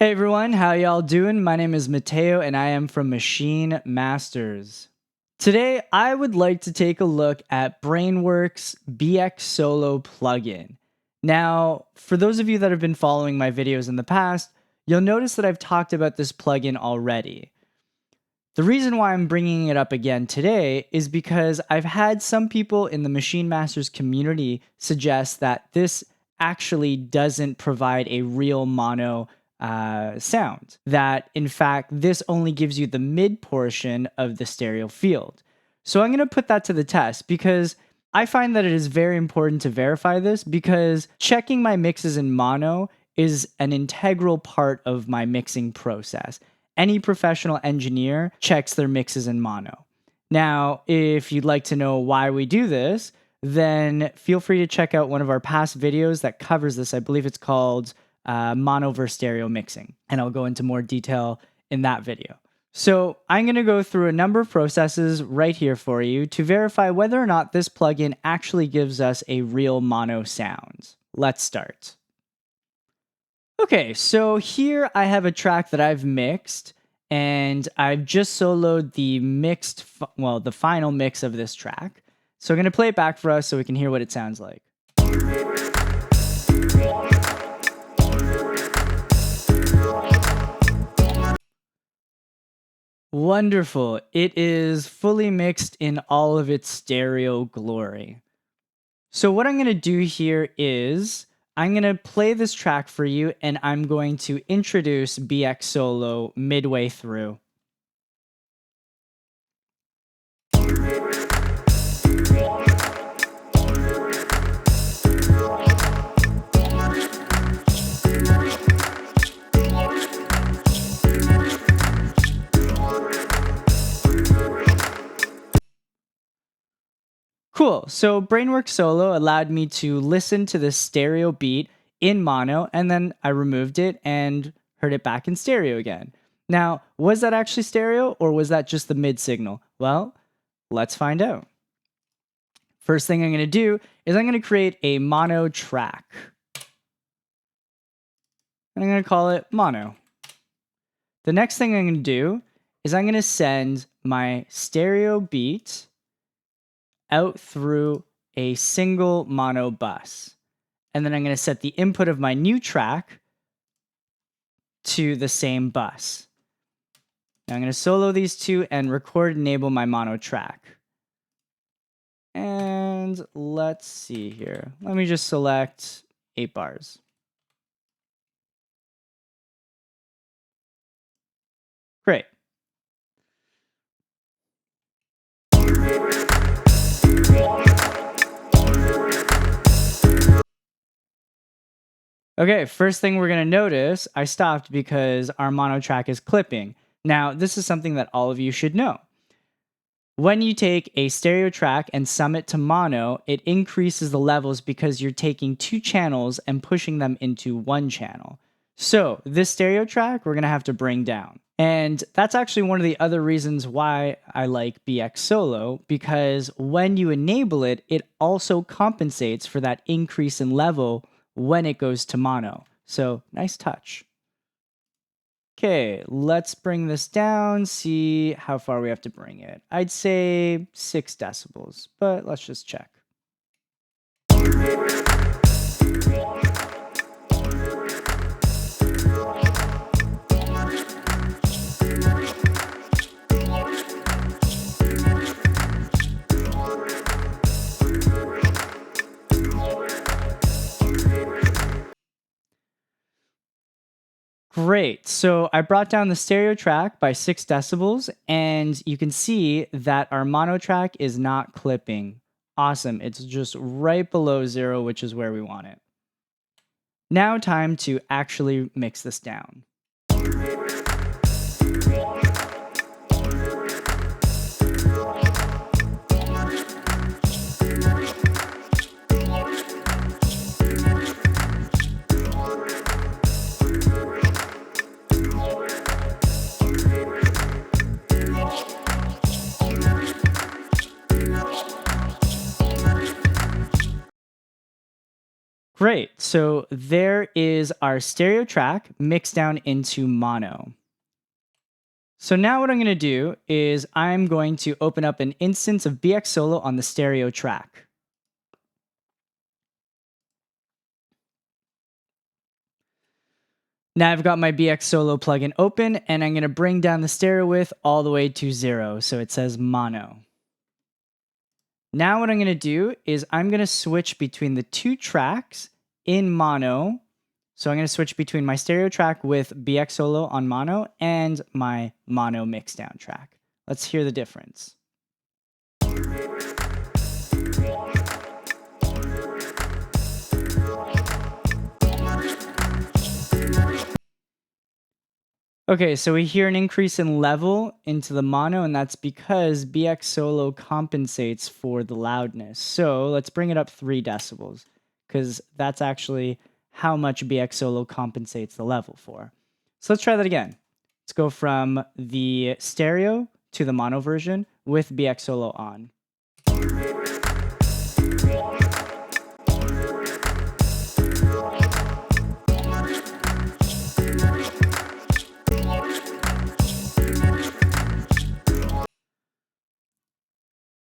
Hey everyone, how y'all doing? My name is Mateo and I am from Maschine Masters. Today, I would like to take a look at Brainworks BX Solo plugin. Now, for those of you that have been following my videos in the past, you'll notice that I've talked about this plugin already. The reason why I'm bringing it up again today is because I've had some people in the Maschine Masters community suggest that this actually doesn't provide a real mono sound. That in fact, this only gives you the mid portion of the stereo field. So I'm going to put that to the test because I find that it is very important to verify this because checking my mixes in mono is an integral part of my mixing process. Any professional engineer checks their mixes in mono. Now, if you'd like to know why we do this, then feel free to check out one of our past videos that covers this. I believe it's called mono versus stereo mixing, and I'll go into more detail in that video. So I'm going to go through a number of processes right here for you to verify whether or not this plugin actually gives us a real mono sound. Let's start. Okay, so here I have a track that I've mixed, and I've just soloed the the final mix of this track. So I'm going to play it back for us so we can hear what it sounds like. Wonderful. It is fully mixed in all of its stereo glory. So what I'm going to do here is I'm going to play this track for you and I'm going to introduce BX Solo midway through. Cool. So Brainworks Solo allowed me to listen to this stereo beat in mono, and then I removed it and heard it back in stereo again. Now, was that actually stereo, or was that just the mid signal? Well, let's find out. First thing I'm going to do is I'm going to create a mono track. And I'm going to call it mono. The next thing I'm going to do is I'm going to send my stereo beat out through a single mono bus. And then I'm going to set the input of my new track to the same bus. Now I'm going to solo these two and record and enable my mono track. And let's see here. Let me just select 8 bars. Great. Okay, first thing we're going to notice, I stopped because our mono track is clipping. Now, this is something that all of you should know. When you take a stereo track and sum it to mono, it increases the levels because you're taking 2 channels and pushing them into 1 channel. So this stereo track, we're going to have to bring down. And that's actually one of the other reasons why I like BX Solo, because when you enable it, it also compensates for that increase in level when it goes to mono. So nice touch. Okay, let's bring this down, see how far we have to bring it. I'd say 6 decibels, but let's just check. Great. So I brought down the stereo track by 6 decibels, and you can see that our mono track is not clipping. Awesome. It's just right below 0, which is where we want it. Now time to actually mix this down. Great. So there is our stereo track mixed down into mono. So now what I'm going to do is I'm going to open up an instance of BX Solo on the stereo track. Now I've got my BX Solo plugin open, and I'm going to bring down the stereo width all the way to 0, so it says mono. Now what I'm going to do is I'm going to switch between the two tracks in mono. So I'm going to switch between my stereo track with BX Solo on mono and my mono mixdown track. Let's hear the difference. Okay, so we hear an increase in level into the mono, and that's because BX Solo compensates for the loudness. So let's bring it up 3 decibels, because that's actually how much BX Solo compensates the level for. So let's try that again. Let's go from the stereo to the mono version with BX Solo on.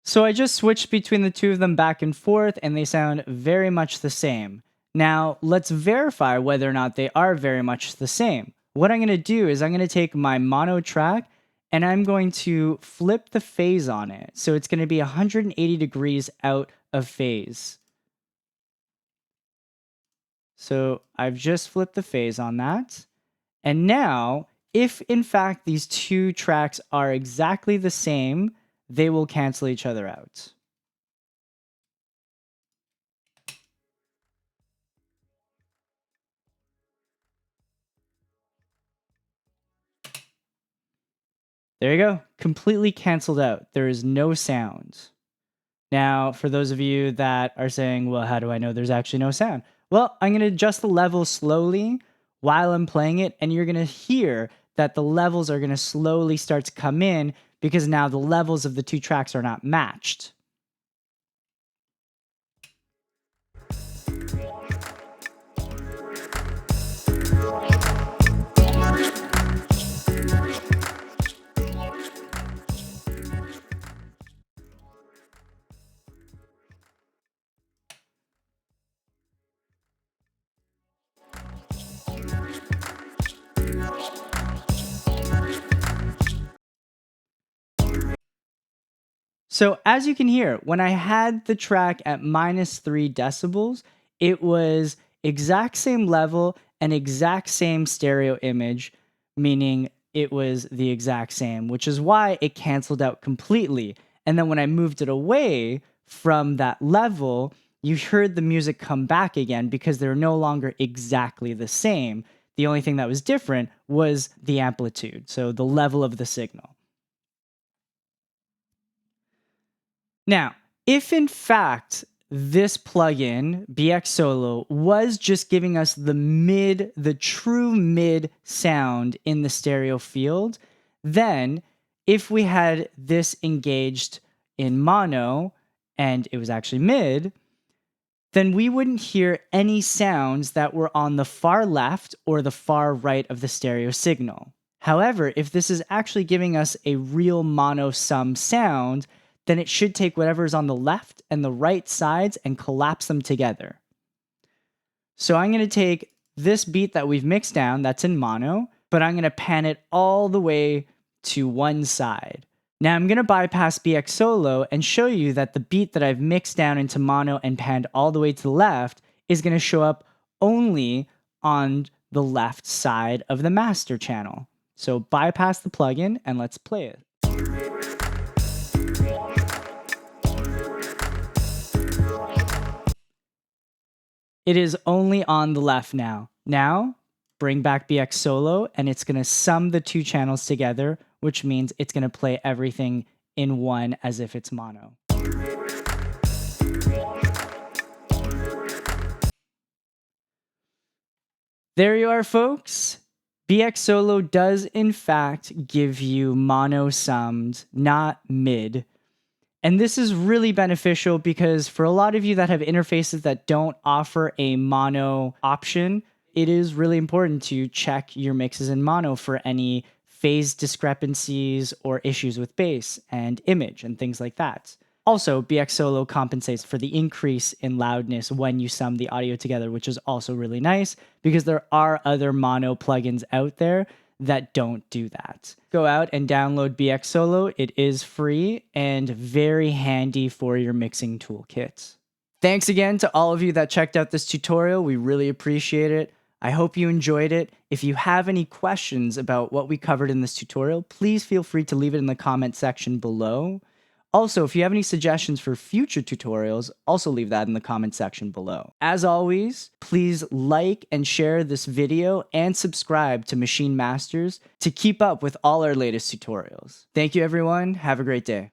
So I just switched between the two of them back and forth, and they sound very much the same. Now, let's verify whether or not they are very much the same. What I'm going to do is I'm going to take my mono track, and I'm going to flip the phase on it. So it's going to be 180 degrees out of phase. So I've just flipped the phase on that. And now, if in fact these two tracks are exactly the same, they will cancel each other out. There you go. Completely canceled out. There is no sound. Now, for those of you that are saying, well, how do I know there's actually no sound? Well, I'm going to adjust the level slowly while I'm playing it, and you're going to hear that the levels are going to slowly start to come in because now the levels of the two tracks are not matched. So as you can hear, when I had the track at -3 decibels, it was exact same level and exact same stereo image, meaning it was the exact same, which is why it canceled out completely. And then when I moved it away from that level, you heard the music come back again because they're no longer exactly the same. The only thing that was different was the amplitude, so the level of the signal. Now, if in fact this plugin, BX Solo, was just giving us the true mid sound in the stereo field, then if we had this engaged in mono and it was actually mid, then we wouldn't hear any sounds that were on the far left or the far right of the stereo signal. However, if this is actually giving us a real mono sum sound, then it should take whatever is on the left and the right sides and collapse them together. So I'm going to take this beat that we've mixed down, that's in mono, but I'm going to pan it all the way to one side. Now I'm going to bypass BX Solo and show you that the beat that I've mixed down into mono and panned all the way to the left is going to show up only on the left side of the master channel. So bypass the plugin and let's play it. It is only on the left now. Now, bring back BX Solo, and it's going to sum the two channels together, which means it's going to play everything in one as if it's mono. There you are, folks. BX Solo does, in fact, give you mono summed, not mid. And this is really beneficial because for a lot of you that have interfaces that don't offer a mono option, it is really important to check your mixes in mono for any phase discrepancies or issues with bass and image and things like that. Also, BX Solo compensates for the increase in loudness when you sum the audio together, which is also really nice because there are other mono plugins out there that don't do that. Go out and download BX Solo. It is free and very handy for your mixing toolkit. Thanks again to all of you that checked out this tutorial. We really appreciate it. I hope you enjoyed it. If you have any questions about what we covered in this tutorial, please feel free to leave it in the comment section below. Also, if you have any suggestions for future tutorials, also leave that in the comment section below. As always, please like and share this video and subscribe to Maschine Masters to keep up with all our latest tutorials. Thank you everyone, have a great day.